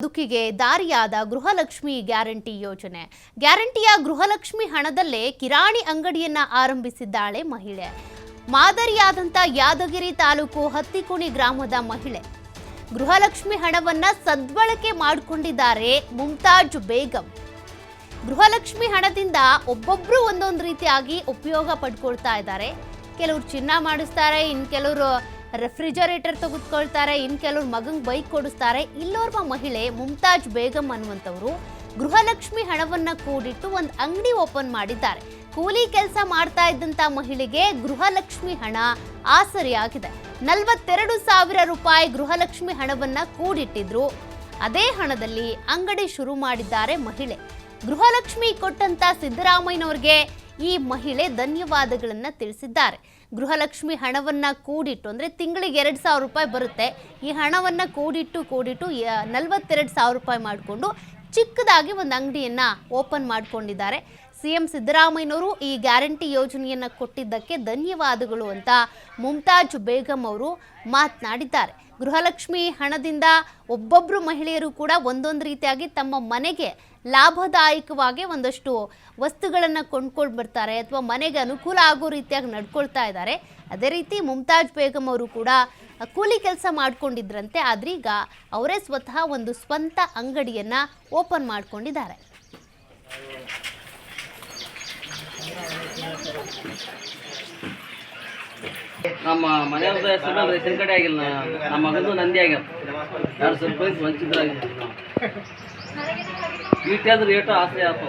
ಬದುಕಿಗೆ ದಾರಿಯಾದ ಗೃಹಲಕ್ಷ್ಮಿ ಗ್ಯಾರಂಟಿ ಯೋಜನೆ. ಗ್ಯಾರಂಟಿಯ ಗೃಹಲಕ್ಷ್ಮಿ ಹಣದಲ್ಲೇ ಕಿರಾಣಿ ಅಂಗಡಿಯನ್ನ ಆರಂಭಿಸಿದ್ದಾಳೆ ಮಹಿಳೆ. ಮಾದರಿಯಾದಂಥ ಯಾದಗಿರಿ ತಾಲೂಕು ಹತ್ತಿಕುಣಿ ಗ್ರಾಮದ ಮಹಿಳೆ ಗೃಹಲಕ್ಷ್ಮಿ ಹಣವನ್ನ ಸದ್ಬಳಕೆ ಮಾಡಿಕೊಂಡಿದ್ದಾರೆ ಮುಮ್ತಾಜ್ ಬೇಗಂ. ಗೃಹಲಕ್ಷ್ಮಿ ಹಣದಿಂದ ಒಬ್ಬೊಬ್ರು ಒಂದೊಂದು ರೀತಿಯಾಗಿ ಉಪಯೋಗ ಪಡ್ಕೊಳ್ತಾ ಇದ್ದಾರೆ. ಕೆಲವರು ಚಿನ್ನ ಮಾಡಿಸ್ತಾರೆ, ಇನ್ನು ಕೆಲವರು ರೆಫ್ರಿಜರೇಟರ್ ತೆಗೆದುಕೊಳ್ತಾರೆ, ಇನ್ನು ಕೆಲವರು ಮಗಂಗೆ ಬೈಕ್ ಕೊಡಿಸ್ತಾರೆ. ಇಲ್ಲೋರ್ವ ಮಹಿಳೆ ಮುಮ್ತಾಜ್ ಬೇಗಂ ಅನ್ನುವಂಥವ್ರು ಗೃಹಲಕ್ಷ್ಮಿ ಹಣವನ್ನ ಕೂಡಿಟ್ಟು ಒಂದು ಅಂಗಡಿ ಓಪನ್ ಮಾಡಿದ್ದಾರೆ. ಕೂಲಿ ಕೆಲಸ ಮಾಡ್ತಾ ಇದ್ದಂಥ ಮಹಿಳೆಗೆ ಗೃಹಲಕ್ಷ್ಮಿ ಹಣ ಆಸರೆಯಾಗಿದೆ. 42,000 ರೂಪಾಯಿ ಗೃಹಲಕ್ಷ್ಮಿ ಹಣವನ್ನ ಕೂಡಿಟ್ಟಿದ್ರು. ಅದೇ ಹಣದಲ್ಲಿ ಅಂಗಡಿ ಶುರು ಮಾಡಿದ್ದಾರೆ ಮಹಿಳೆ. ಗೃಹಲಕ್ಷ್ಮಿ ಕೊಟ್ಟಂತ ಸಿದ್ದರಾಮಯ್ಯನವರಿಗೆ ಈ ಮಹಿಳೆ ಧನ್ಯವಾದಗಳನ್ನ ತಿಳಿಸಿದ್ದಾರೆ. ಗೃಹಲಕ್ಷ್ಮಿ ಹಣವನ್ನ ಕೂಡಿಟ್ಟು ಅಂದರೆ ತಿಂಗಳಿಗೆ 2,000 ರೂಪಾಯಿ ಬರುತ್ತೆ. ಈ ಹಣವನ್ನ ಕೂಡಿಟ್ಟು 42,000 ರೂಪಾಯಿ ಮಾಡಿಕೊಂಡು ಚಿಕ್ಕದಾಗಿ ಒಂದು ಅಂಗಡಿಯನ್ನ ಓಪನ್ ಮಾಡಿಕೊಂಡಿದ್ದಾರೆ. ಸಿಎಂ ಸಿದ್ದರಾಮಯ್ಯನವರು ಈ ಗ್ಯಾರಂಟಿ ಯೋಜನೆಯನ್ನ ಕೊಟ್ಟಿದ್ದಕ್ಕೆ ಧನ್ಯವಾದಗಳು ಅಂತ ಮುಮ್ತಾಜ್ ಬೇಗಂ ಅವರು ಮಾತನಾಡಿದ್ದಾರೆ. ಗೃಹಲಕ್ಷ್ಮಿ ಹಣದಿಂದ ಒಬ್ಬೊಬ್ಬರು ಮಹಿಳೆಯರು ಕೂಡ ಒಂದೊಂದು ರೀತಿಯಾಗಿ ತಮ್ಮ ಮನೆಗೆ ಲಾಭದಾಯಕವಾಗಿ ಒಂದಷ್ಟು ವಸ್ತುಗಳನ್ನು ಕೊಂಡ್ಕೊಂಡು ಬರ್ತಾರೆ ಅಥವಾ ಮನೆಗೆ ಅನುಕೂಲ ಆಗೋ ರೀತಿಯಾಗಿ ನಡ್ಕೊಳ್ತಾ ಇದ್ದಾರೆ. ಅದೇ ರೀತಿ ಮುಮ್ತಾಜ್ ಬೇಗಂ ಅವರು ಕೂಡ ಕೂಲಿ ಕೆಲಸ ಮಾಡ್ಕೊಂಡಿದ್ರಂತೆ. ಆದ್ರೀಗ ಅವರೇ ಸ್ವತಃ ಒಂದು ಸ್ವಂತ ಅಂಗಡಿಯನ್ನ ಓಪನ್ ಮಾಡ್ಕೊಂಡಿದ್ದಾರೆ. ನಮ್ಮ ಮನೆಯವ್ರದ ಹೆಸರು ರೇಷನ್ ಕಾರ್ಡ್ ಆಗಿಲ್ಲ, ನಮ್ಮ ಮಗಂದು ನಂದಿ ಆಗ್ಯದ. 2 ಸ್ವಲ್ಪ ವಂಚಿತರಾಗಿದ್ದೀವಿ ನಾವು. ಈಟಾದ್ರೂ ಏಟು ಆಸೆ ಆಯ್ತು.